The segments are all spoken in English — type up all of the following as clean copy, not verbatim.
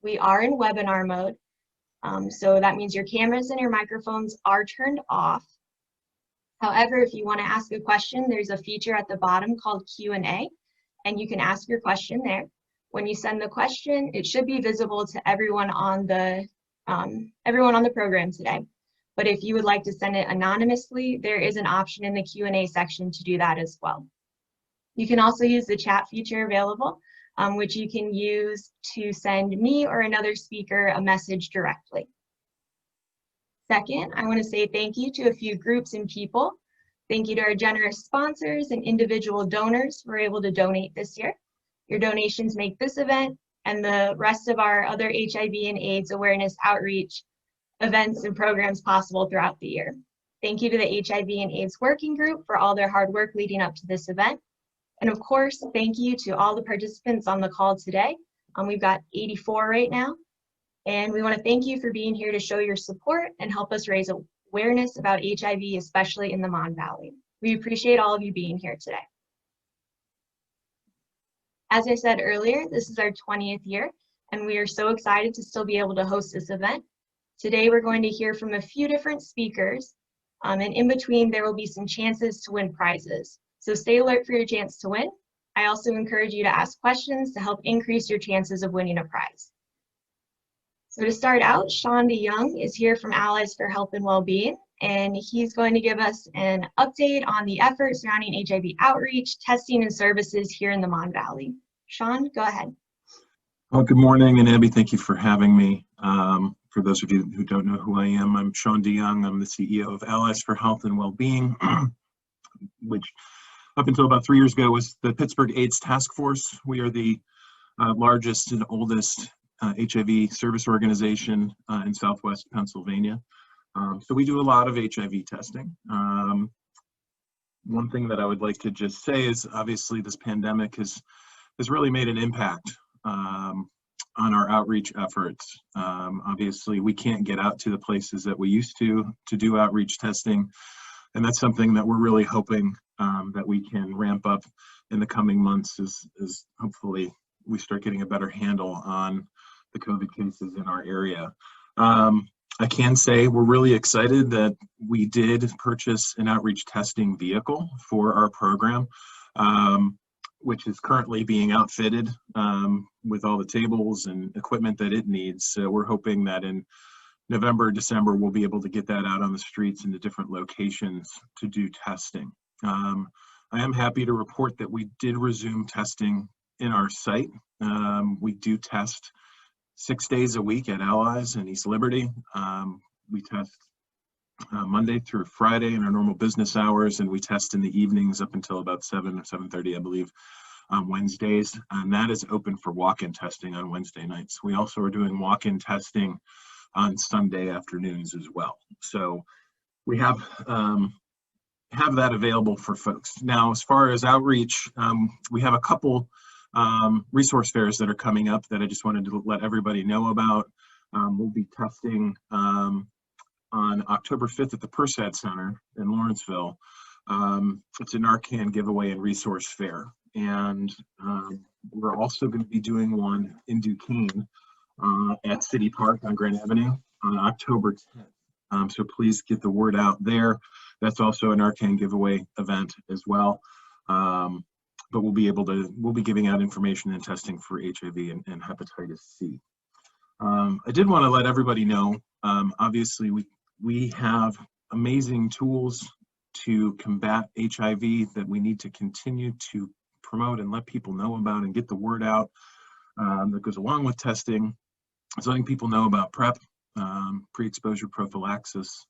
We are in webinar mode, so that means your cameras and your microphones are turned off. However, if you want to ask a question, there's a feature at the bottom called Q&A, and you can ask your question there. When you send the question, it should be visible to everyone on the program today. But if you would like to send it anonymously, there is an option in the Q&A section to do that as well. You can also use the chat feature available, which you can use to send me or another speaker a message directly. Second, I want to say thank you to a few groups and people. Thank you to our generous sponsors and individual donors who were able to donate this year. Your donations make this event and the rest of our other HIV and AIDS awareness outreach events and programs possible throughout the year. Thank you to the HIV and AIDS Working Group for all their hard work leading up to this event. And of course, thank you to all the participants on the call today. We've got 84 right now. And we want to thank you for being here to show your support and help us raise awareness about HIV, especially in the Mon Valley. We appreciate all of you being here today. As I said earlier, this is our 20th year, and we are so excited to still be able to host this event. Today, we're going to hear from a few different speakers, and in between, there will be some chances to win prizes. So stay alert for your chance to win. I also encourage you to ask questions to help increase your chances of winning a prize. So to start out, Sean DeYoung is here from Allies for Health and Wellbeing, and he's going to give us an update on the efforts surrounding HIV outreach, testing, and services here in the Mon Valley. Sean, go ahead. Well, good morning, and Abby, thank you for having me. For those of you who don't know who I am, I'm Sean DeYoung. I'm the CEO of Allies for Health and Wellbeing, which up until about 3 years ago was the Pittsburgh AIDS Task Force. We are the largest and oldest HIV service organization in Southwest Pennsylvania. So we do a lot of HIV testing. One thing that I would like to just say is obviously this pandemic has really made an impact on our outreach efforts. Obviously we can't get out to the places that we used to do outreach testing. And that's something that we're really hoping that we can ramp up in the coming months as hopefully we start getting a better handle on the COVID cases in our area. I can say we're really excited that we did purchase an outreach testing vehicle for our program, which is currently being outfitted with all the tables and equipment that it needs. So we're hoping that in November, December, we'll be able to get that out on the streets in the different locations to do testing. I am happy to report that we did resume testing in our site. We do test 6 days a week at Allies in East Liberty. We test Monday through Friday in our normal business hours, and we test in the evenings up until about 7 or 7:30, I believe, on Wednesdays. And that is open for walk-in testing on Wednesday nights. We also are doing walk-in testing on Sunday afternoons as well. So we have that available for folks. Now, as far as outreach, we have a couple resource fairs that are coming up that I just wanted to let everybody know about. We'll be testing on October 5th at the Persad Center in Lawrenceville. It's a Narcan giveaway and resource fair. And we're also going to be doing one in Duquesne at City Park on Grand Avenue on October 10th. So please get the word out there. That's also a Narcan giveaway event as well. But we'll be giving out information and testing for HIV and hepatitis C. I did want to let everybody know, obviously we have amazing tools to combat HIV that we need to continue to promote and let people know about and get the word out that goes along with testing. So letting people know about PrEP, pre-exposure prophylaxis,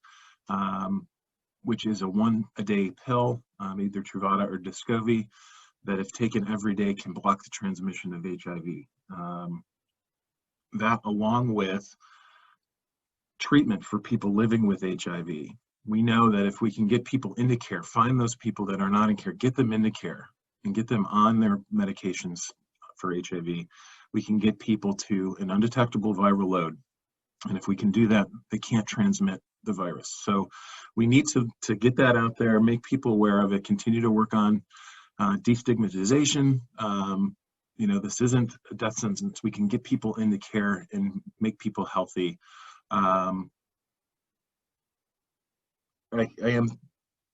which is a one-a-day pill, either Truvada or Descovy, that if taken every day can block the transmission of HIV. That along with treatment for people living with HIV. We know that if we can get people into care, find those people that are not in care, get them into care and get them on their medications for HIV, we can get people to an undetectable viral load. And if we can do that, they can't transmit the virus. So we need to get that out there, make people aware of it, continue to work on destigmatization, You know, this isn't a death sentence. We can get people into care and make people healthy. I am,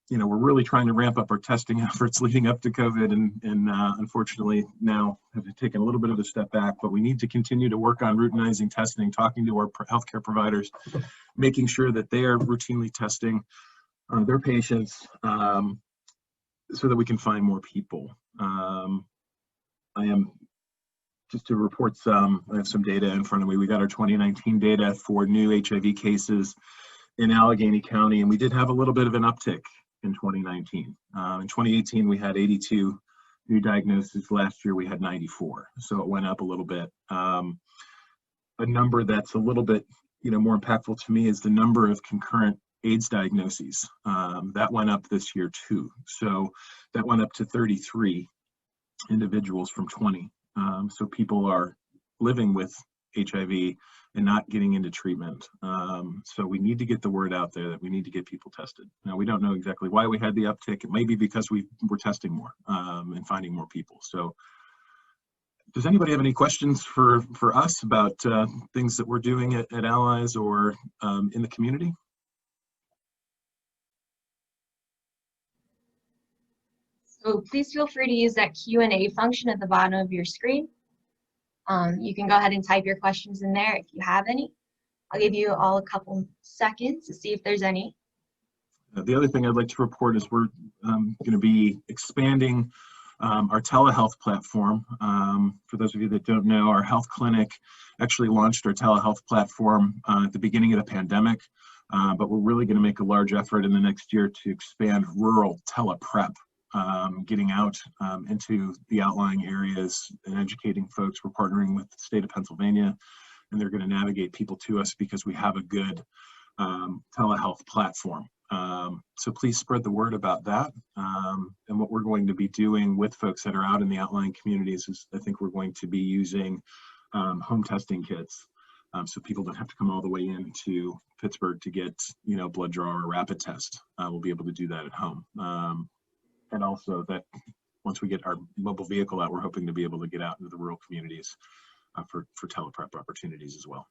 you know, we're really trying to ramp up our testing efforts leading up to COVID, and unfortunately now have taken a little bit of a step back, but we need to continue to work on routinizing testing, talking to our healthcare providers, making sure that they are routinely testing their patients so that we can find more people. I am, just to report some, I have some data in front of me. We got our 2019 data for new HIV cases in Allegheny County, and we did have a little bit of an uptick in 2019. In 2018, we had 82 new diagnoses. Last year, we had 94. So it went up a little bit. A number that's a little bit, you know, more impactful to me is the number of concurrent AIDS diagnoses. That went up this year too. So that went up to 33 individuals from 20. So people are living with HIV and not getting into treatment. So we need to get the word out there that we need to get people tested. Now, we don't know exactly why we had the uptick. It may be because we're testing more and finding more people. So does anybody have any questions for us about things that we're doing at Allies or in the community? So please feel free to use that Q&A function at the bottom of your screen. You can go ahead and type your questions in there if you have any. I'll give you all a couple seconds to see if there's any. The other thing I'd like to report is we're going to be expanding our telehealth platform. For those of you that don't know, our health clinic actually launched our telehealth platform at the beginning of the pandemic, but we're really going to make a large effort in the next year to expand rural teleprep. Getting out into the outlying areas and educating folks. We're partnering with the state of Pennsylvania, and they're going to navigate people to us because we have a good telehealth platform. So please spread the word about that. And what we're going to be doing with folks that are out in the outlying communities is, I think we're going to be using home testing kits. So people don't have to come all the way into Pittsburgh to get, you know, blood draw or rapid test. We'll be able to do that at home. And also that once we get our mobile vehicle out, we're hoping to be able to get out into the rural communities for teleprep opportunities as well.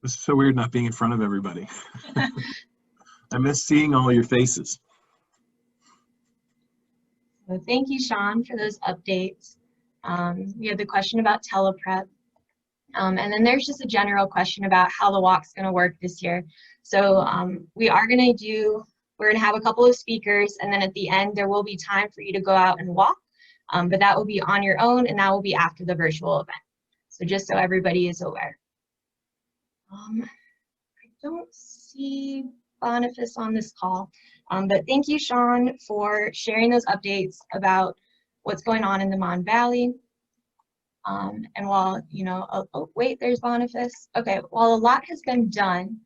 This is so weird not being in front of everybody. I miss seeing all your faces. So thank you, Sean, for those updates. We had the question about teleprep. And then there's just a general question about how the walk's going to work this year. So we're going to have a couple of speakers, and then at the end there will be time for you to go out and walk, but that will be on your own, and that will be after the virtual event. So just so everybody is aware. I don't see Boniface on this call, but thank you, Sean, for sharing those updates about what's going on in the Mon Valley. And while, you know, oh, wait, there's Boniface. Okay, while a lot has been done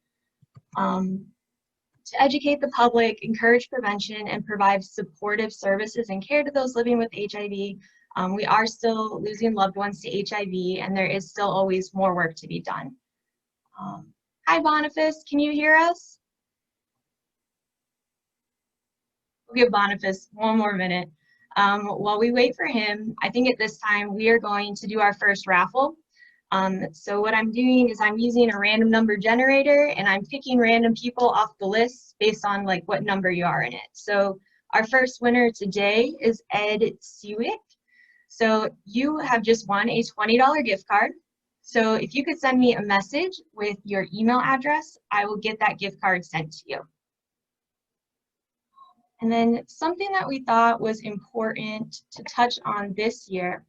to educate the public, encourage prevention, and provide supportive services and care to those living with HIV, we are still losing loved ones to HIV, and there is still always more work to be done. Hi, Boniface, can you hear us? We'll give Boniface one more minute. While we wait for him, I think at this time we are going to do our first raffle. So what I'm doing is I'm using a random number generator, and I'm picking random people off the list based on like what number you are in it. So our first winner today is Ed Sewick. So you have just won a $20 gift card. So if you could send me a message with your email address, I will get that gift card sent to you. And then something that we thought was important to touch on this year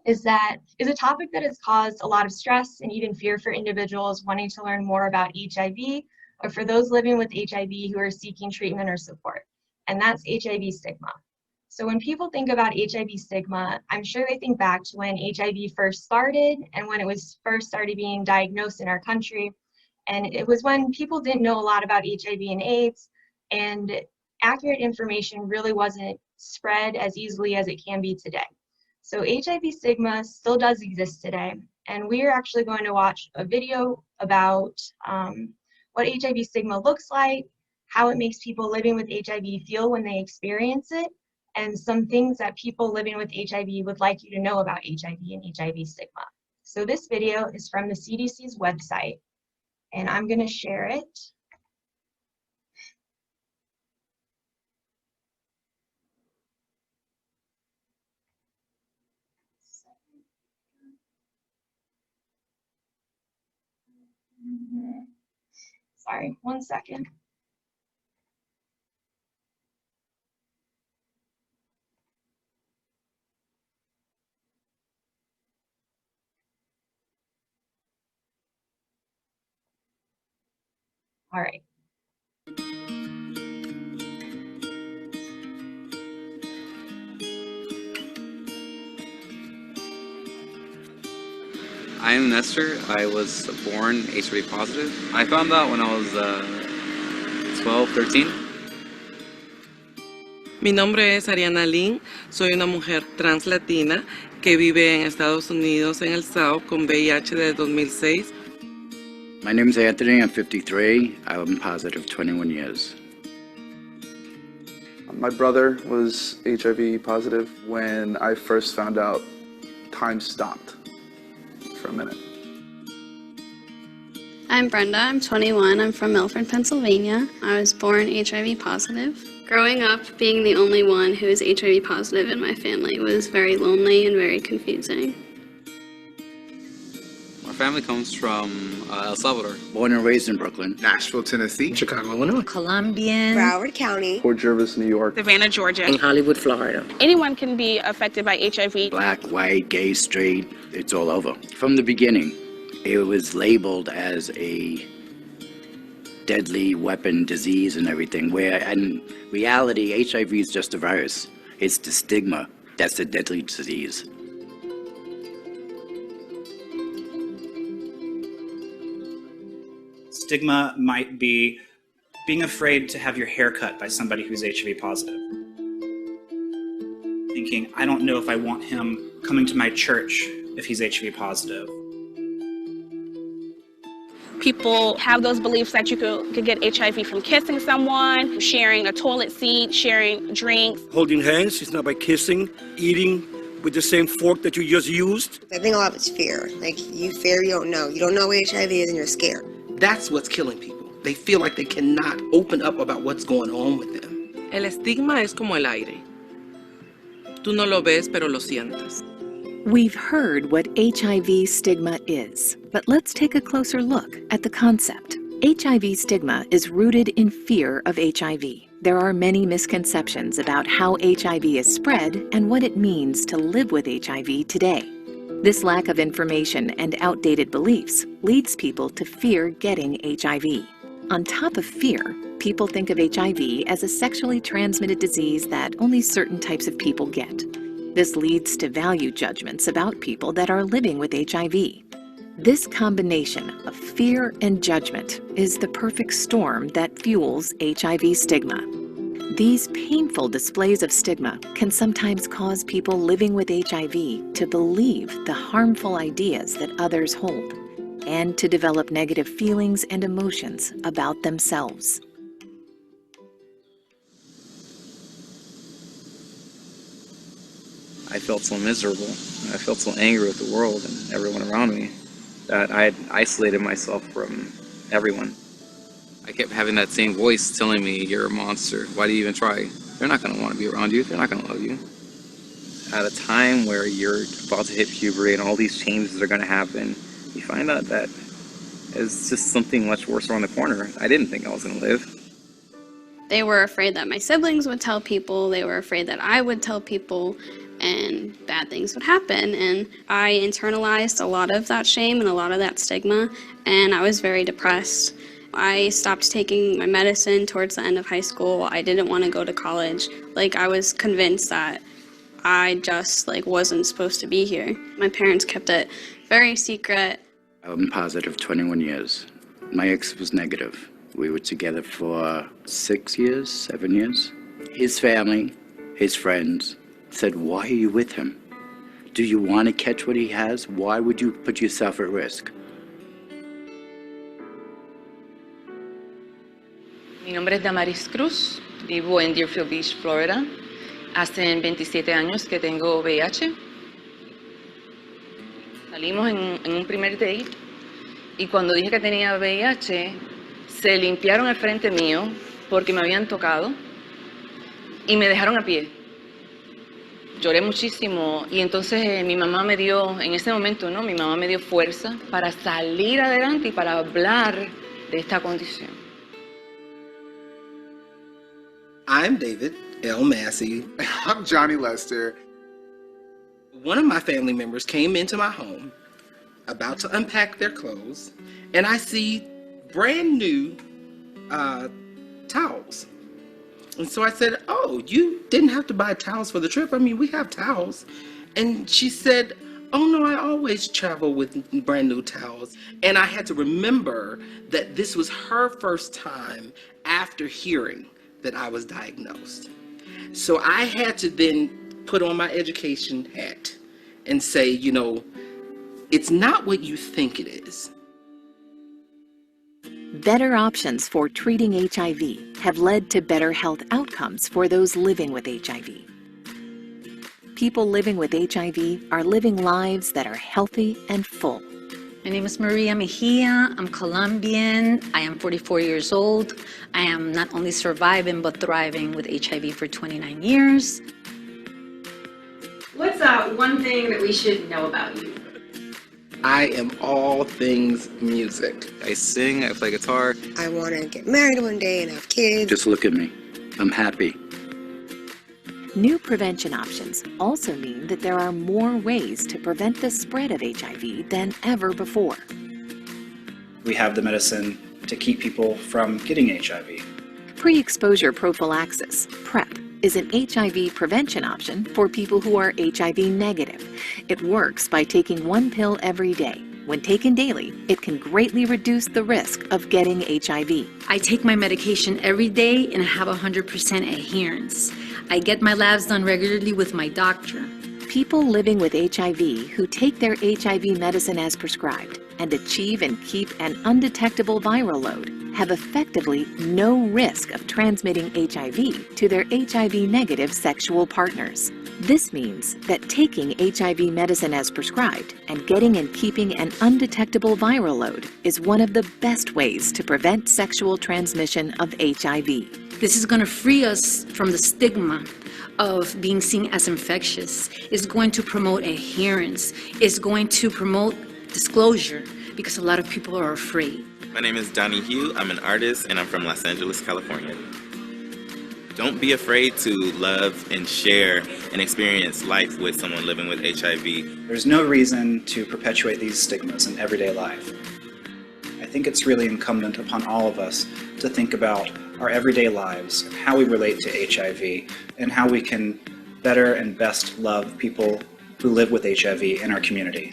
is a topic that has caused a lot of stress and even fear for individuals wanting to learn more about HIV, or for those living with HIV who are seeking treatment or support, and that's HIV stigma. So when people think about HIV stigma, I'm sure they think back to when HIV first started and when it was first started being diagnosed in our country. And it was when people didn't know a lot about HIV and AIDS, and accurate information really wasn't spread as easily as it can be today. So HIV stigma still does exist today, and we are actually going to watch a video about what HIV stigma looks like, how it makes people living with HIV feel when they experience it, and some things that people living with HIV would like you to know about HIV and HIV stigma. So this video is from the CDC's website, and I'm going to share it. Sorry, one second. All right. I'm Nestor. I was born HIV positive. I found out when I was 12, 13. Mi nombre es Ariana Lynn, soy una mujer trans latina que vive en Estados Unidos en el South con VIH desde 2006. My name is Anthony, I'm 53, I'm positive 21 years. My brother was HIV positive. When I first found out, time stopped for a minute. I'm Brenda, I'm 21, I'm from Milford, Pennsylvania. I was born HIV positive. Growing up, being the only one who is HIV positive in my family was very lonely and very confusing. My family comes from El Salvador. Born and raised in Brooklyn. Nashville, Tennessee. Chicago, Illinois. Colombian. Broward County. Port Jervis, New York. Savannah, Georgia. And Hollywood, Florida. Anyone can be affected by HIV. Black, white, gay, straight, it's all over. From the beginning, it was labeled as a deadly weapon disease and everything, where in reality, HIV is just a virus. It's the stigma that's a deadly disease. Stigma might be being afraid to have your hair cut by somebody who's HIV positive. Thinking, I don't know if I want him coming to my church if he's HIV positive. People have those beliefs that you could get HIV from kissing someone, sharing a toilet seat, sharing drinks. Holding hands is not by kissing, eating with the same fork that you just used. I think a lot of it's fear. Like, you fear you don't know. You don't know what HIV is and you're scared. That's what's killing people. They feel like they cannot open up about what's going on with them. El estigma es como el aire. Tú no lo ves, pero lo sientes. We've heard what HIV stigma is, but let's take a closer look at the concept. HIV stigma is rooted in fear of HIV. There are many misconceptions about how HIV is spread and what it means to live with HIV today. This lack of information and outdated beliefs leads people to fear getting HIV. On top of fear, people think of HIV as a sexually transmitted disease that only certain types of people get. This leads to value judgments about people that are living with HIV. This combination of fear and judgment is the perfect storm that fuels HIV stigma. These painful displays of stigma can sometimes cause people living with HIV to believe the harmful ideas that others hold and to develop negative feelings and emotions about themselves. I felt so miserable. I felt so angry with the world and everyone around me that I had isolated myself from everyone. I kept having that same voice telling me, you're a monster. Why do you even try? They're not going to want to be around you. They're not going to love you. At a time where you're about to hit puberty and all these changes are going to happen, you find out that it's just something much worse around the corner. I didn't think I was going to live. They were afraid that my siblings would tell people, they were afraid that I would tell people, and bad things would happen. And I internalized a lot of that shame and a lot of that stigma, and I was very depressed. I stopped taking my medicine towards the end of high school. I didn't want to go to college. Like, I was convinced that I just wasn't supposed to be here. My parents kept it very secret. I'm positive 21 years. My ex was negative. We were together for 6 years, 7 years. His family, his friends said, why are you with him? Do you want to catch what he has? Why would you put yourself at risk? Mi nombre es Damaris Cruz, vivo en Deerfield Beach, Florida. Hace 27 años que tengo VIH. Salimos en un primer date y cuando dije que tenía VIH, se limpiaron al frente mío porque me habían tocado y me dejaron a pie. Lloré muchísimo y entonces mi mamá me dio, en ese momento, ¿no? Mi mamá me dio fuerza para salir adelante y para hablar de esta condición. I'm David L. Massey. I'm Johnny Lester. One of my family members came into my home about to unpack their clothes, and I see brand new towels. And so I said, oh, you didn't have to buy towels for the trip. I mean, we have towels. And she said, oh no, I always travel with brand new towels. And I had to remember that this was her first time after hearing that I was diagnosed. So I had to then put on my education hat and say, you know, it's not what you think it is. Better options for treating HIV have led to better health outcomes for those living with HIV. People living with HIV are living lives that are healthy and full. My name is Maria Mejia. I'm Colombian. I am 44 years old. I am not only surviving but thriving with HIV for 29 years. What's one thing that we should know about you? I am all things music. I sing, I play guitar. I want to get married one day and have kids. Just look at me. I'm happy. New prevention options also mean that there are more ways to prevent the spread of HIV than ever before. We have the medicine to keep people from getting HIV. Pre-exposure prophylaxis, PrEP, is an HIV prevention option for people who are HIV negative. It works by taking one pill every day. When taken daily, it can greatly reduce the risk of getting HIV. I take my medication every day and have 100% adherence. I get my labs done regularly with my doctor. People living with HIV who take their HIV medicine as prescribed and achieve and keep an undetectable viral load have effectively no risk of transmitting HIV to their HIV-negative sexual partners. This means that taking HIV medicine as prescribed and getting and keeping an undetectable viral load is one of the best ways to prevent sexual transmission of HIV. This is going to free us from the stigma of being seen as infectious. It's going to promote adherence. It's going to promote disclosure because a lot of people are afraid. My name is Donnie Hugh. I'm an artist and I'm from Los Angeles, California. Don't be afraid to love and share and experience life with someone living with HIV. There's no reason to perpetuate these stigmas in everyday life. I think it's really incumbent upon all of us to think about our everyday lives, how we relate to HIV, and how we can better and best love people who live with HIV in our community.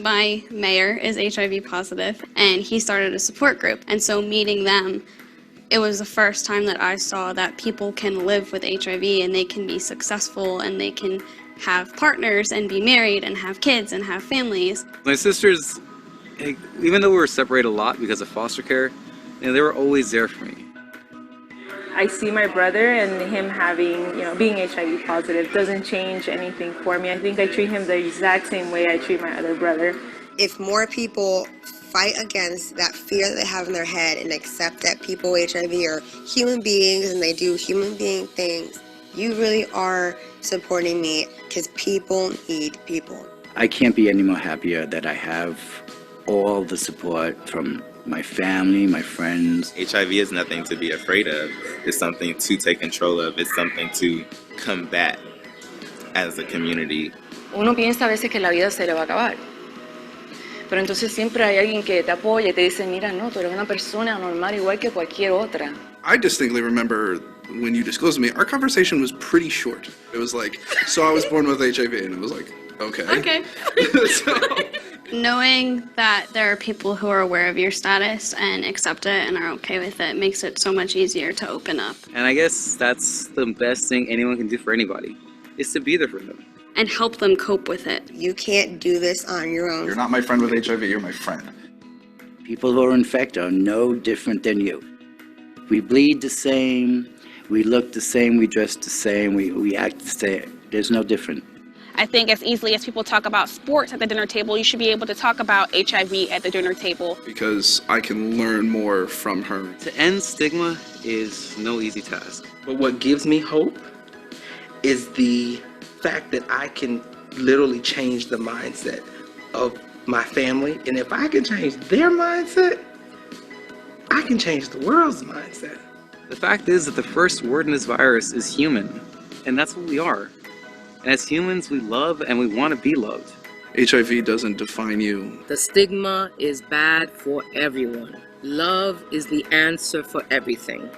My mayor is HIV positive, and he started a support group. And so meeting them, it was the first time that I saw that people can live with HIV and they can be successful and they can have partners and be married and have kids and have families. My sisters, even though we were separated a lot because of foster care, they were always there for me. I see my brother and him having, being HIV positive doesn't change anything for me. I think I treat him the exact same way I treat my other brother. If more people fight against that fear that they have in their head and accept that people with HIV are human beings and they do human being things, you really are supporting me because people need people. I can't be any more happier that I have all the support from my family, my friends. HIV is nothing to be afraid of. It's something to take control of. It's something to combat as a community. Uno piensa a veces que la vida se le va a acabar. Pero entonces siempre hay alguien que te apoya y te dice, mira, no, tú eres una persona normal igual que cualquier otra. I distinctly remember when you disclosed to me, our conversation was pretty short. It was like, so I was born with HIV, and it was like, okay. Okay. Knowing that there are people who are aware of your status and accept it and are okay with it makes it so much easier to open up. And I guess that's the best thing anyone can do for anybody, is to be there for them. and help them cope with it. You can't do this on your own. You're not my friend with HIV, you're my friend. People who are infected are no different than you. We bleed the same, we look the same, we dress the same, we act the same. There's no different. I think as easily as people talk about sports at the dinner table, you should be able to talk about HIV at the dinner table. Because I can learn more from her. To end stigma is no easy task. But what gives me hope is the fact that I can literally change the mindset of my family. And if I can change their mindset, I can change the world's mindset. The fact is that the first word in this virus is human, and that's what we are. And as humans, we love and we want to be loved. HIV doesn't define you. The stigma is bad for everyone. Love is the answer for everything.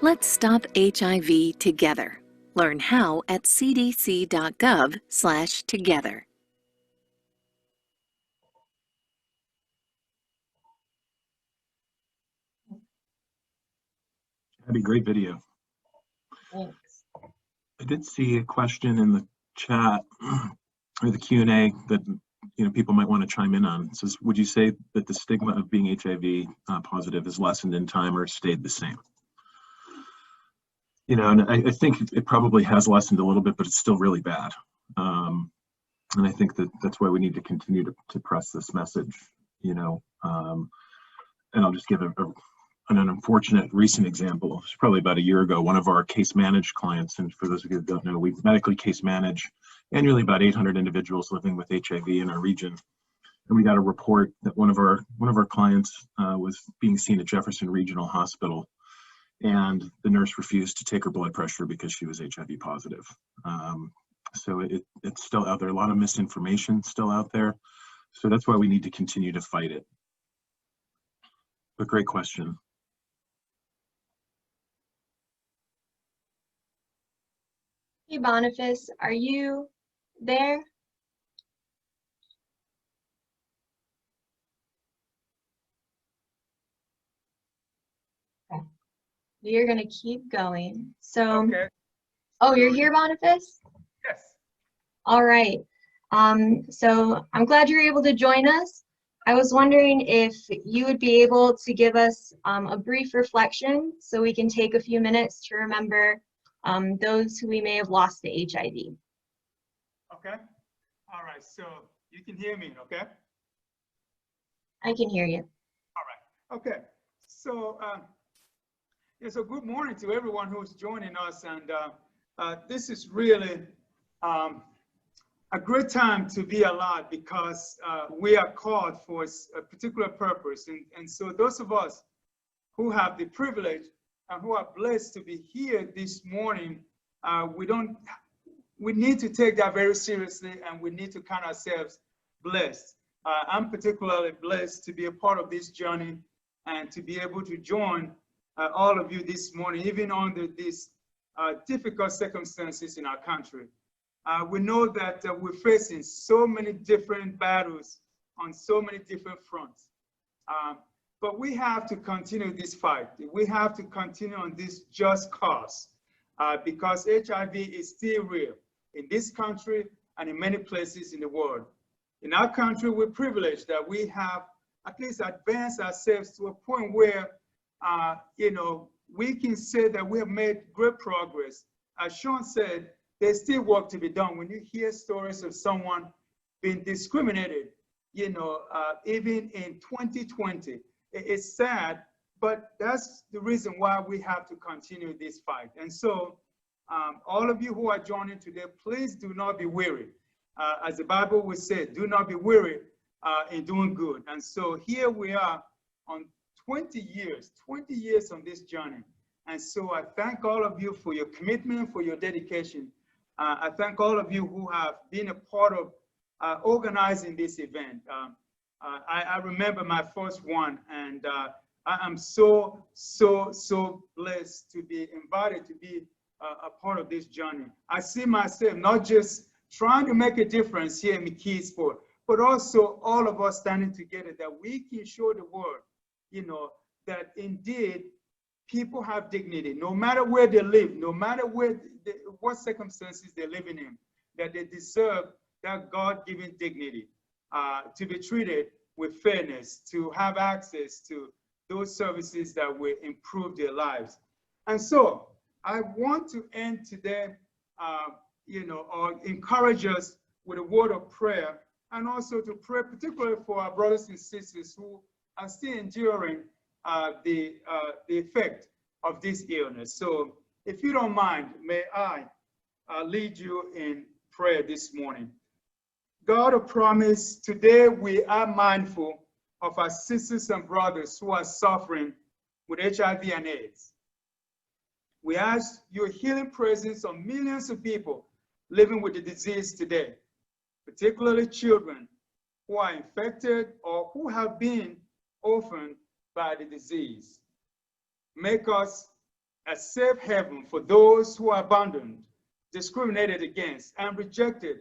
Let's stop HIV together. Learn how at cdc.gov/together. That'd be a great video. Thanks. I did see a question in the chat or the Q&A that people might want to chime in on. It says, would you say that the stigma of being HIV positive is lessened in time or stayed the same? And I think it probably has lessened a little bit, but it's still really bad. And I think that's why we need to continue to press this message. And I'll just give an unfortunate recent example. It was probably about a year ago. One of our case managed clients, and for those of you that don't know, we medically case manage annually about 800 individuals living with HIV in our region. And we got a report that one of our clients was being seen at Jefferson Regional Hospital, and the nurse refused to take her blood pressure because she was HIV positive. So it's still out there. A lot of misinformation still out there. So that's why we need to continue to fight it. But great question. Hey, Boniface, are you there? Okay. We're going to keep going. So, okay. Oh, you're here, Boniface? Yes. All right. So I'm glad you're able to join us. I was wondering if you would be able to give us a brief reflection so we can take a few minutes to remember those who we may have lost to HIV. Okay. All right. So you can hear me, okay? I can hear you. All right. Okay. So, so good morning to everyone who's joining us. And this is really a great time to be alive because we are called for a particular purpose. And so those of us who have the privilege and who are blessed to be here this morning, we need to take that very seriously, and we need to count ourselves blessed. I'm particularly blessed to be a part of this journey and to be able to join all of you this morning, even under these difficult circumstances in our country. We know that we're facing so many different battles on so many different fronts. But we have to continue this fight. We have to continue on this just cause because HIV is still real in this country and in many places in the world. In our country, we're privileged that we have at least advanced ourselves to a point where, we can say that we have made great progress. As Sean said, there's still work to be done. When you hear stories of someone being discriminated, even in 2020, it's sad, but that's the reason why we have to continue this fight. And so all of you who are joining today, please do not be weary. As the Bible would say, do not be weary in doing good. And so here we are on 20 years on this journey. And so I thank all of you for your commitment, for your dedication. I thank all of you who have been a part of organizing this event. I remember my first one, and I am so blessed to be invited to be a part of this journey. I see myself not just trying to make a difference here in McKeesport, but also all of us standing together that we can show the world, that indeed people have dignity, no matter where they live, no matter what circumstances they're living in. that they deserve that God-given dignity, to be treated with fairness, to have access to those services that will improve their lives. And so I want to end today, or encourage us with a word of prayer, and also to pray particularly for our brothers and sisters who are still enduring the effect of this illness. So if you don't mind, may I lead you in prayer this morning. God of promise, today we are mindful of our sisters and brothers who are suffering with HIV and AIDS. We ask your healing presence on millions of people living with the disease today, particularly children who are infected or who have been orphaned by the disease. Make us a safe haven for those who are abandoned, discriminated against, and rejected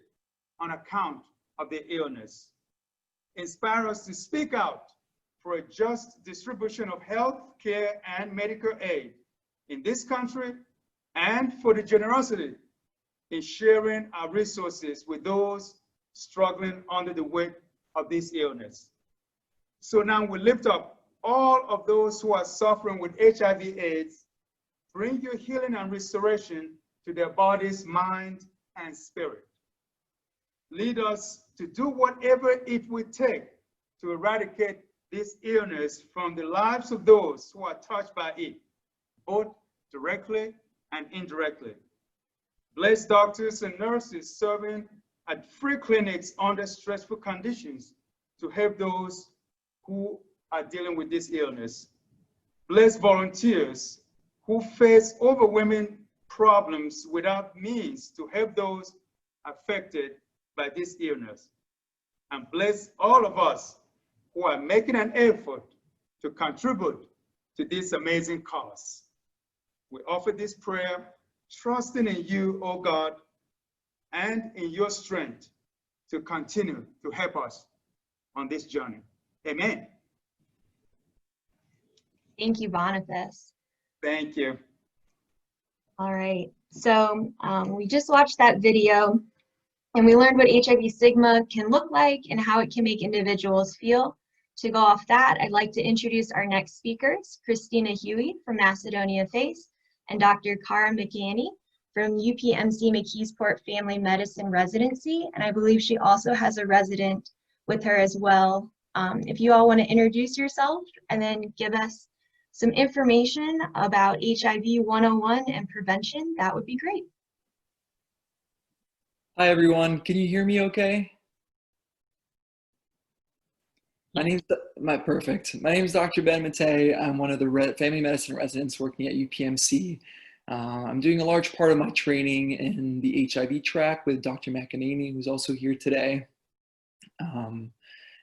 on account of their illness. Inspire us to speak out for a just distribution of health care and medical aid in this country, and for the generosity in sharing our resources with those struggling under the weight of this illness. So now we lift up all of those who are suffering with HIV/AIDS. Bring your healing and restoration to their bodies, mind, and spirit. Lead us to do whatever it would take to eradicate this illness from the lives of those who are touched by it, both directly and indirectly. Bless doctors and nurses serving at free clinics under stressful conditions to help those who are dealing with this illness. Bless volunteers who face overwhelming problems without means to help those affected by this illness. And bless all of us who are making an effort to contribute to this amazing cause. We offer this prayer, trusting in you, O God, and in your strength to continue to help us on this journey. Amen. Thank you, Boniface. Thank you. All right, so we just watched that video and we learned what HIV stigma can look like and how it can make individuals feel. To go off that, I'd like to introduce our next speakers, Christina Huey from Macedonia Face and Dr. Cara McAney from UPMC McKeesport Family Medicine Residency, and I believe she also has a resident with her as well. If you all want to introduce yourself and then give us some information about HIV 101 and prevention, that would be great. Hi everyone, can you hear me okay? My name's Dr. Ben Matei. I'm one of the family medicine residents working at UPMC. I'm doing a large part of my training in the HIV track with Dr. McAnany, who's also here today.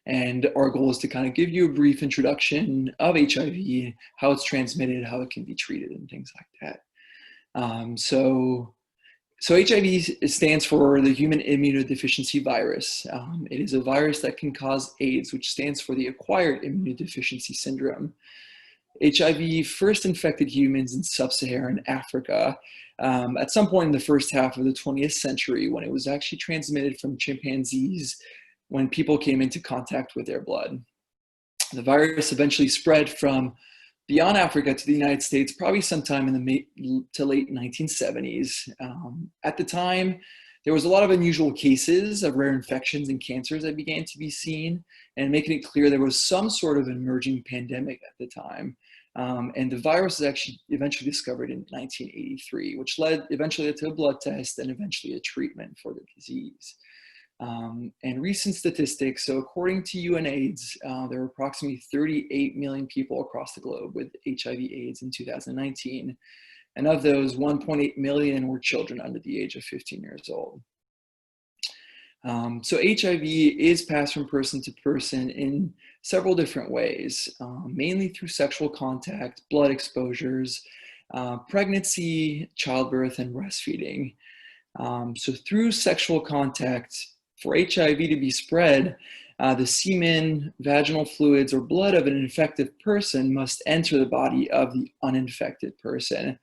And our goal is to kind of give you a brief introduction of HIV, how it's transmitted, how it can be treated, and things like that. So HIV stands for the human immunodeficiency virus. It is a virus that can cause AIDS, which stands for the acquired immunodeficiency syndrome. HIV first infected humans in sub-Saharan Africa at some point in the first half of the 20th century, when it was actually transmitted from chimpanzees when people came into contact with their blood. The virus eventually spread from beyond Africa to the United States, probably sometime in the mid to late 1970s. At the time, there was a lot of unusual cases of rare infections and cancers that began to be seen, and making it clear there was some sort of emerging pandemic at the time. And the virus was actually eventually discovered in 1983, which eventually led to a blood test and eventually a treatment for the disease. And recent statistics, so according to UNAIDS, there were approximately 38 million people across the globe with HIV/AIDS in 2019. And of those, 1.8 million were children under the age of 15 years old. So HIV is passed from person to person in several different ways, mainly through sexual contact, blood exposures, pregnancy, childbirth, and breastfeeding. So through sexual contact, for HIV to be spread, the semen, vaginal fluids, or blood of an infected person must enter the body of the uninfected person.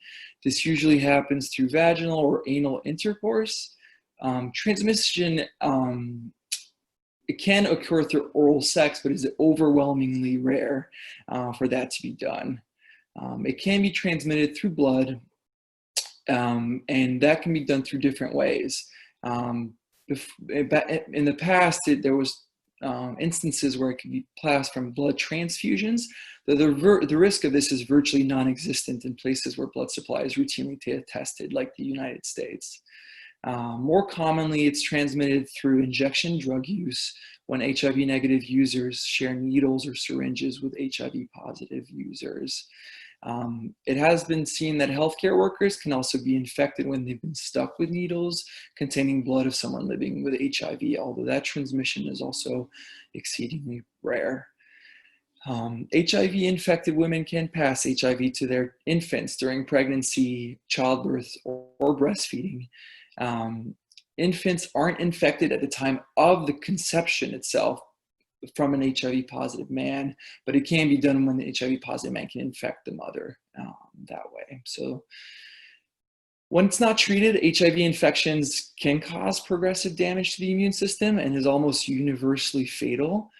This usually happens through vaginal or anal intercourse, Transmission, it can occur through oral sex, but is overwhelmingly rare for that to be done. It can be transmitted through blood, and that can be done through different ways. In the past, there was instances where it could be passed from blood transfusions. The risk of this is virtually non-existent in places where blood supply is routinely tested, like the United States. More commonly, it's transmitted through injection drug use when HIV negative users share needles or syringes with HIV positive users. It has been seen that healthcare workers can also be infected when they've been stuck with needles containing blood of someone living with HIV, although that transmission is also exceedingly rare. HIV-infected women can pass HIV to their infants during pregnancy, childbirth, or breastfeeding. Infants aren't infected at the time of the conception itself from an HIV positive man, but it can be done when the HIV positive man can infect the mother that way. So when it's not treated, HIV infections can cause progressive damage to the immune system and is almost universally fatal.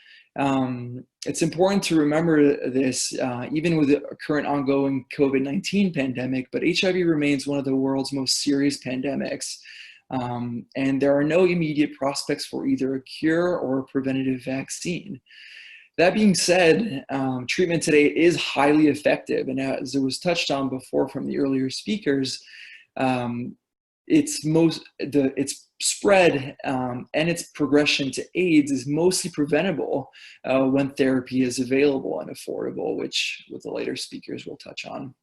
It's important to remember this, even with the current ongoing COVID-19 pandemic, but HIV remains one of the world's most serious pandemics. And there are no immediate prospects for either a cure or a preventative vaccine. That being said, treatment today is highly effective, and as it was touched on before from the earlier speakers, its spread and its progression to AIDS is mostly preventable when therapy is available and affordable, which with the later speakers will touch on.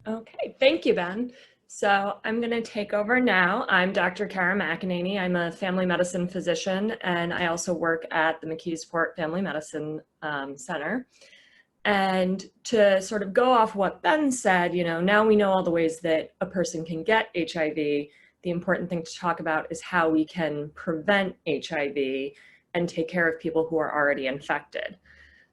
Okay, thank you, Ben. So I'm going to take over now. I'm Dr. Kara McEnany. I'm a family medicine physician, and I also work at the McKeesport Family Medicine Center. And to sort of go off what Ben said, now we know all the ways that a person can get HIV. The important thing to talk about is how we can prevent HIV and take care of people who are already infected.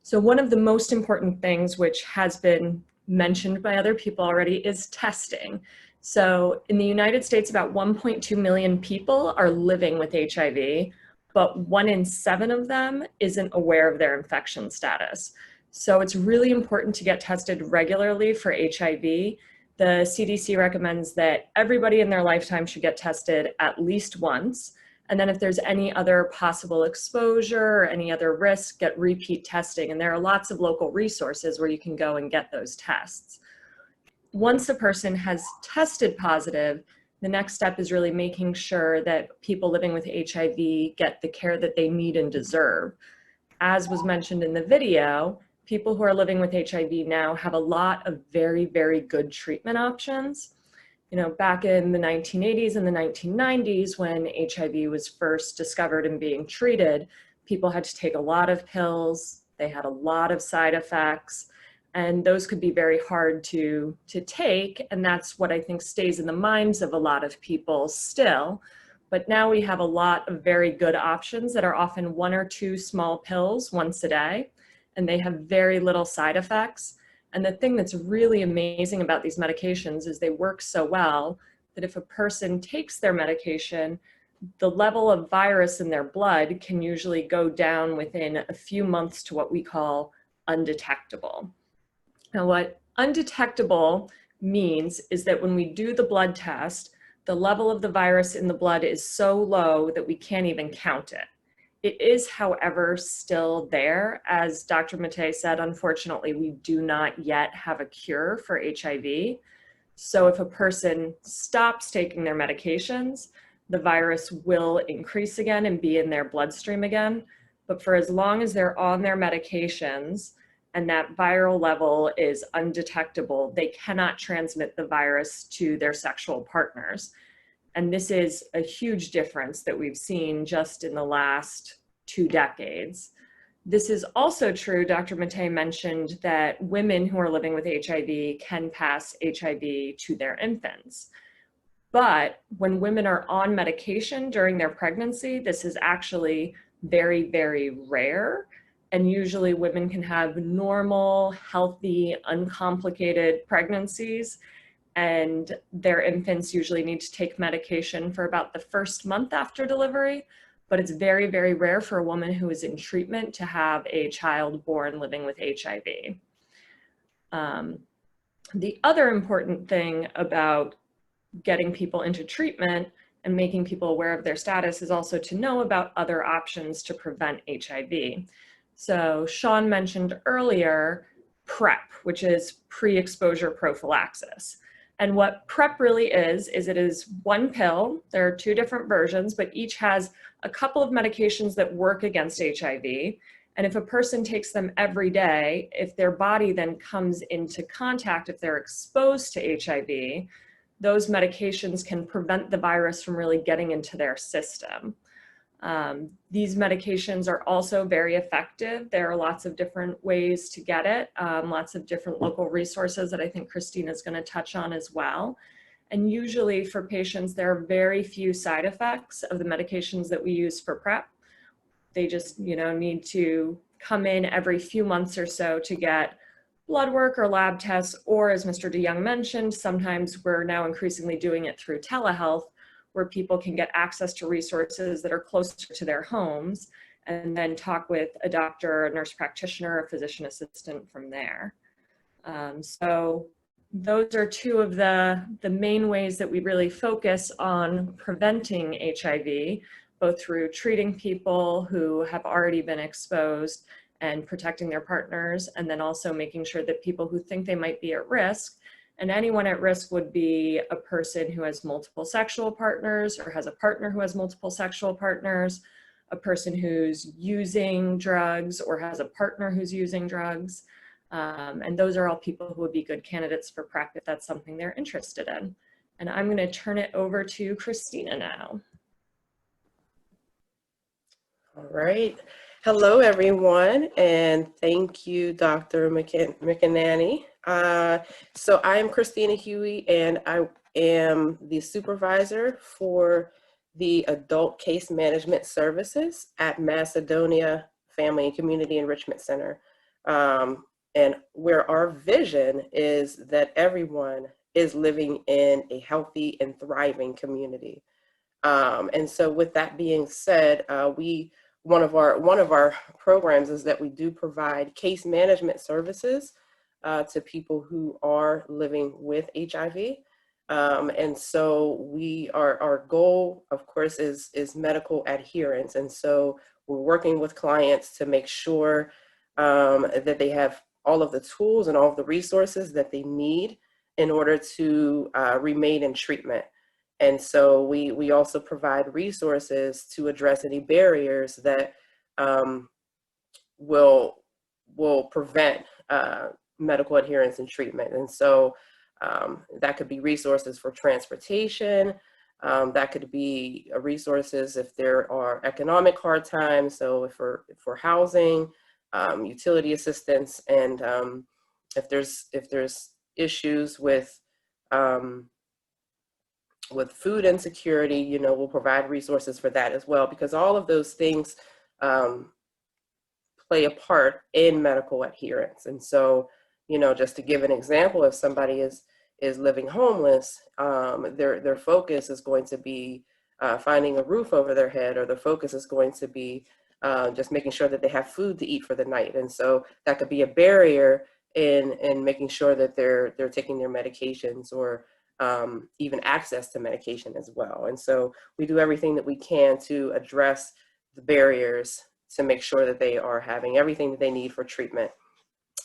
So one of the most important things, which has been mentioned by other people already, is testing. So in the United States, about 1.2 million people are living with HIV, but 1 in 7 of them isn't aware of their infection status. So it's really important to get tested regularly for HIV. The CDC recommends that everybody in their lifetime should get tested at least once. And then if there's any other possible exposure or any other risk, get repeat testing. And there are lots of local resources where you can go and get those tests. Once a person has tested positive, the next step is really making sure that people living with HIV get the care that they need and deserve. As was mentioned in the video, people who are living with HIV now have a lot of very, very good treatment options. Back in the 1980s and the 1990s, when HIV was first discovered and being treated, people had to take a lot of pills. They had a lot of side effects, and those could be very hard to take. And that's what I think stays in the minds of a lot of people still. But now we have a lot of very good options that are often 1 or 2 small pills once a day, and they have very little side effects. And the thing that's really amazing about these medications is they work so well that if a person takes their medication, the level of virus in their blood can usually go down within a few months to what we call undetectable. Now, what undetectable means is that when we do the blood test, the level of the virus in the blood is so low that we can't even count it. It is, however, still there. As Dr. Mattei said, unfortunately, we do not yet have a cure for HIV. So if a person stops taking their medications, the virus will increase again and be in their bloodstream again. But for as long as they're on their medications and that viral level is undetectable, they cannot transmit the virus to their sexual partners. And this is a huge difference that we've seen just in the last 2 decades. This is also true, Dr. Mattei mentioned that women who are living with HIV can pass HIV to their infants. But when women are on medication during their pregnancy, this is actually very, very rare. And usually women can have normal, healthy, uncomplicated pregnancies. and their infants usually need to take medication for about the first month after delivery, but it's very, very rare for a woman who is in treatment to have a child born living with HIV. The other important thing about getting people into treatment and making people aware of their status is also to know about other options to prevent HIV. So Sean mentioned earlier PrEP, which is pre-exposure prophylaxis. And what PrEP really is it is one pill. There are 2 different versions, but each has a couple of medications that work against HIV. And if a person takes them every day, if their body then comes into contact, if they're exposed to HIV, those medications can prevent the virus from really getting into their system. These medications are also very effective. There are lots of different ways to get it, lots of different local resources that I think Christina is going to touch on as well. And usually for patients, there are very few side effects of the medications that we use for PrEP. They just, need to come in every few months or so to get blood work or lab tests, or as Mr. DeYoung mentioned, sometimes we're now increasingly doing it through telehealth, where people can get access to resources that are closer to their homes and then talk with a doctor, a nurse practitioner, a physician assistant from there. So those are 2 of the main ways that we really focus on preventing HIV, both through treating people who have already been exposed and protecting their partners, and then also making sure that people who think they might be at risk, and anyone at risk would be a person who has multiple sexual partners or has a partner who has multiple sexual partners, a person who's using drugs or has a partner who's using drugs. And those are all people who would be good candidates for PrEP if that's something they're interested in. And I'm going to turn it over to Christina now. All right. Hello, everyone, and thank you, Dr. McInerney. So I'm Christina Huey, and I am the supervisor for the Adult Case Management Services at Macedonia Family and Community Enrichment Center. And where our vision is that everyone is living in a healthy and thriving community. And so with that being said, one of our programs is that we do provide case management services to people who are living with HIV. And so our goal, of course, is medical adherence. And so we're working with clients to make sure that they have all of the tools and all of the resources that they need in order to remain in treatment. And so we also provide resources to address any barriers that will prevent medical adherence and treatment. And so that could be resources for transportation, that could be resources if there are economic hard times, so for housing, utility assistance, and if there's issues with food insecurity, we'll provide resources for that as well, because all of those things play a part in medical adherence. And so, just to give an example, if somebody is living homeless, their focus is going to be finding a roof over their head, or the focus is going to be just making sure that they have food to eat for the night. And so that could be a barrier in making sure that they're taking their medications, or even access to medication as well. And so we do everything that we can to address the barriers to make sure that they are having everything that they need for treatment.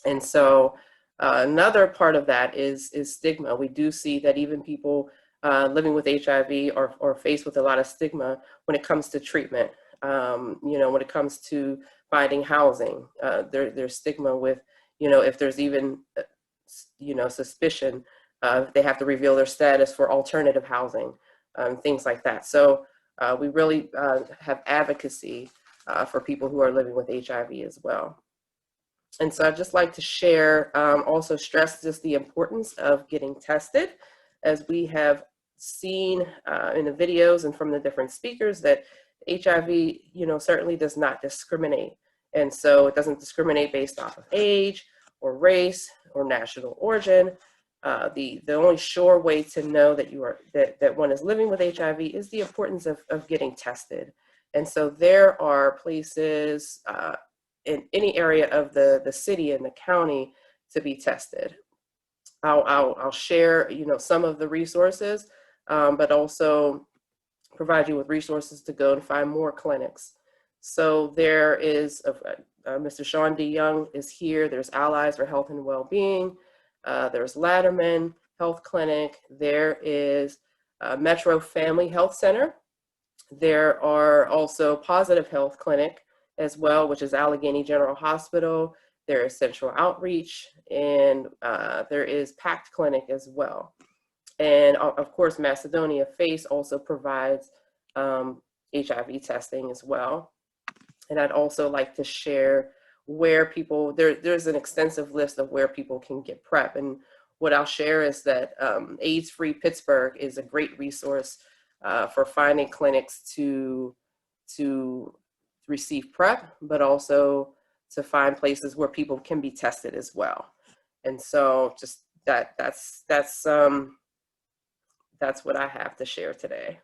And so another part of that is stigma. We do see that even people living with HIV are faced with a lot of stigma when it comes to treatment. When it comes to finding housing, there's stigma with, if there's even, suspicion, they have to reveal their status for alternative housing, things like that. So we really have advocacy for people who are living with HIV as well. And so I'd just like to share, also stress just the importance of getting tested, as we have seen in the videos and from the different speakers that HIV, certainly does not discriminate. And so it doesn't discriminate based off of age or race or national origin. the only sure way to know that that one is living with HIV is the importance of getting tested. And so there are places in any area of the city and the county to be tested. I'll share, some of the resources, but also provide you with resources to go and find more clinics. So there is, Mr. Sean D. Young is here. There's Allies for Health and Wellbeing. There's Latterman Health Clinic. There is Metro Family Health Center. There are also Positive Health Clinic as well, which is Allegheny General Hospital. There is Central Outreach, and there is PACT Clinic as well. And of course, Macedonia FACE also provides HIV testing as well. And I'd also like to share where people, there's an extensive list of where people can get PrEP. And what I'll share is that AIDS Free Pittsburgh is a great resource for finding clinics to receive PrEP, but also to find places where people can be tested as well. And so just that's what I have to share today.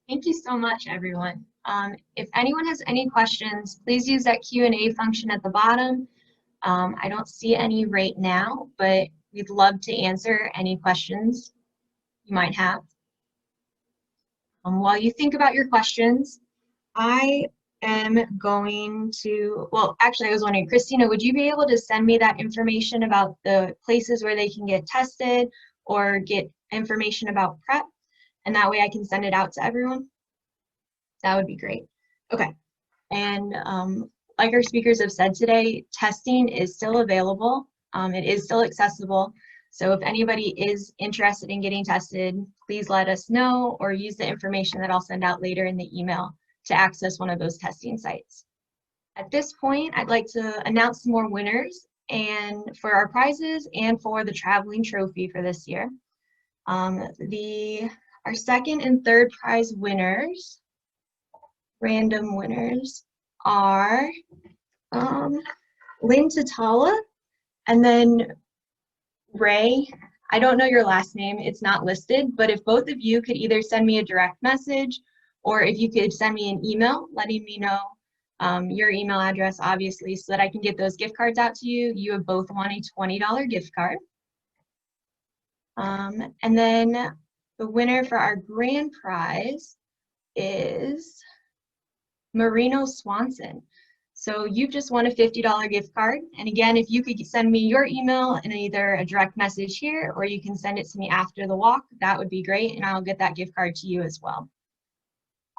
Thank you so much, everyone. If anyone has any questions, please use that Q&A function at the bottom. I don't see any right now, but we'd love to answer any questions you might have. While you think about your questions, I am going to, well, actually, I was wondering, Christina, would you be able to send me that information about the places where they can get tested or get information about PrEP? And that way I can send it out to everyone. That would be great. Okay. And like our speakers have said today, testing is still available. It is still accessible. So if anybody is interested in getting tested, please let us know or use the information that I'll send out later in the email to access one of those testing sites. At this point, I'd like to announce some more winners and for our prizes and for the traveling trophy for this year. Our second and third prize winners, random winners, are Lynn Tatala and then Ray. I don't know your last name, it's not listed, but if both of you could either send me a direct message or if you could send me an email letting me know your email address, obviously, so that I can get those gift cards out to you. You have both won a $20 gift card. And then the winner for our grand prize is Marino Swanson. So you've just won a $50 gift card. And again, if you could send me your email in either a direct message here, or you can send it to me after the walk, that would be great. And I'll get that gift card to you as well.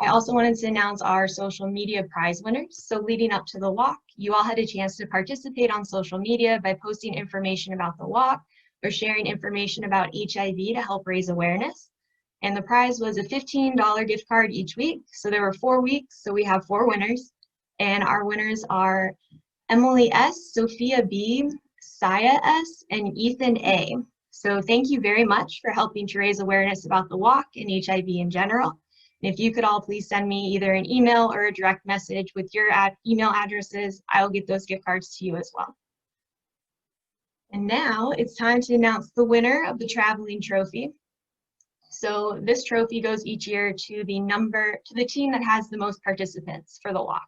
I also wanted to announce our social media prize winners. So leading up to the walk, you all had a chance to participate on social media by posting information about the walk or sharing information about HIV to help raise awareness. And the prize was a $15 gift card each week. So there were 4 weeks, so we have 4 winners. And our winners are Emily S., Sophia B., Saya S., and Ethan A. So thank you very much for helping to raise awareness about the walk and HIV in general. And if you could all please send me either an email or a direct message with your email addresses, I'll get those gift cards to you as well. And now it's time to announce the winner of the traveling trophy. So this trophy goes each year to the team that has the most participants for the walk.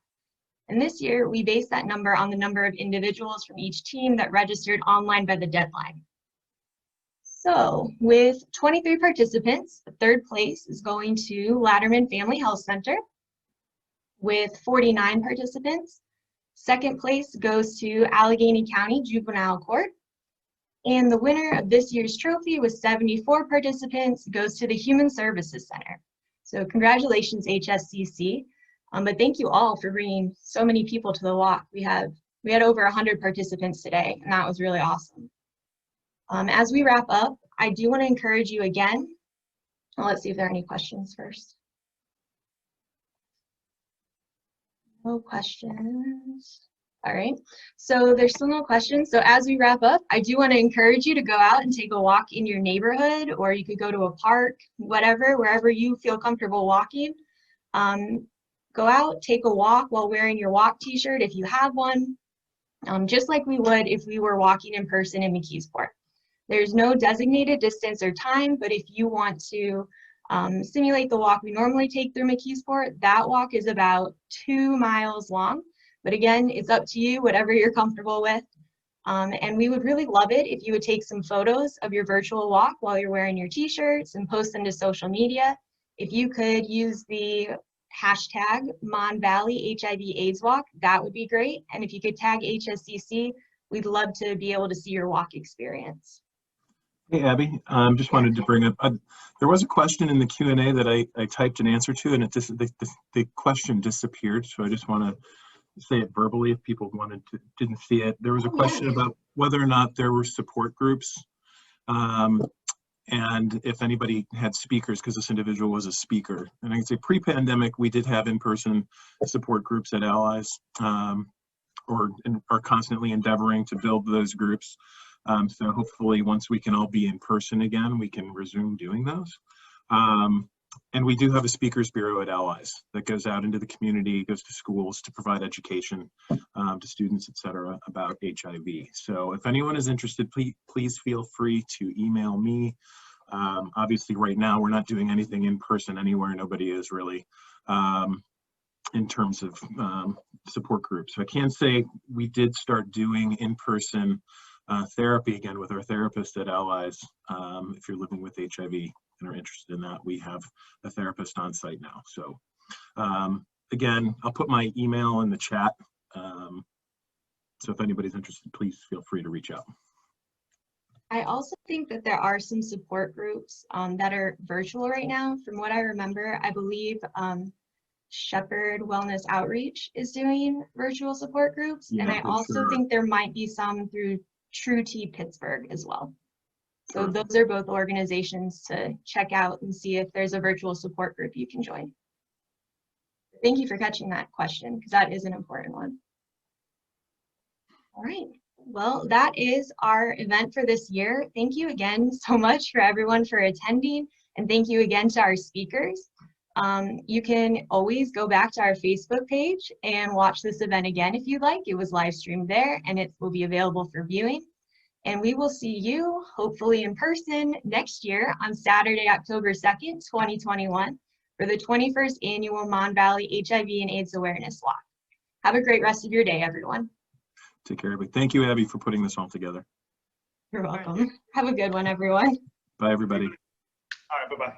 And this year, we based that number on the number of individuals from each team that registered online by the deadline. So with 23 participants, third place is going to Latterman Family Health Center. With 49 participants, second place goes to Allegheny County Juvenile Court. And the winner of this year's trophy with 74 participants goes to the Human Services Center. So congratulations, HSCC. But thank you all for bringing so many people to the walk. We had over 100 participants today, and that was really awesome. As we wrap up, I do want to encourage you again. Well, let's see if there are any questions first. No questions. All right, so there's still no questions. So as we wrap up, I do want to encourage you to go out and take a walk in your neighborhood, or you could go to a park, wherever you feel comfortable walking. Go out, take a walk while wearing your walk t-shirt if you have one. just like we would if we were walking in person in McKeesport. There's no designated distance or time, but if you want to simulate the walk we normally take through McKeesport, that walk is about 2 miles long. But again, it's up to you, whatever you're comfortable with. And we would really love it if you would take some photos of your virtual walk while you're wearing your t-shirts and post them to social media. If you could use the hashtag Mon Valley HIV AIDS Walk, that would be great. And if you could tag HSCC, we'd love to be able to see your walk experience. Hey, Abby, just wanted to bring up, there was a question in the Q&A that I typed an answer to, and the question disappeared. So I just want to say it verbally if people didn't see it. There was a question about whether or not there were support groups, and if anybody had speakers, because this individual was a speaker. And I can say pre-pandemic, we did have in-person support groups at Allies, or are constantly endeavoring to build those groups. So hopefully once we can all be in person again, we can resume doing those. And we do have a speakers bureau at Allies that goes out into the community, goes to schools to provide education to students, et cetera, about HIV. So if anyone is interested, please feel free to email me. Obviously right now we're not doing anything in person anywhere. Nobody is really in terms of support groups. So I can say we did start doing in-person therapy again with our therapist at Allies. If you're living with HIV and are interested in that, we have a therapist on site now. So again, I'll put my email in the chat. So if anybody's interested, please feel free to reach out. I also think that there are some support groups that are virtual right now. From what I remember, I believe Shepherd Wellness Outreach is doing virtual support groups. Yeah, and I also think there might be some through True Tea Pittsburgh as well. So those are both organizations to check out and see if there's a virtual support group you can join. Thank you for catching that question, because that is an important one. All right, well, that is our event for this year. Thank you again so much for everyone for attending, and thank you again to our speakers. You can always go back to our Facebook page and watch this event again if you'd like. It was live streamed there, and it will be available for viewing. And we will see you, hopefully in person, next year on Saturday, October 2nd, 2021, for the 21st Annual Mon Valley HIV and AIDS Awareness Walk. Have a great rest of your day, everyone. Take care, everybody. Thank you, Abby, for putting this all together. You're welcome. Have a good one, everyone. Bye, everybody. All right, bye-bye.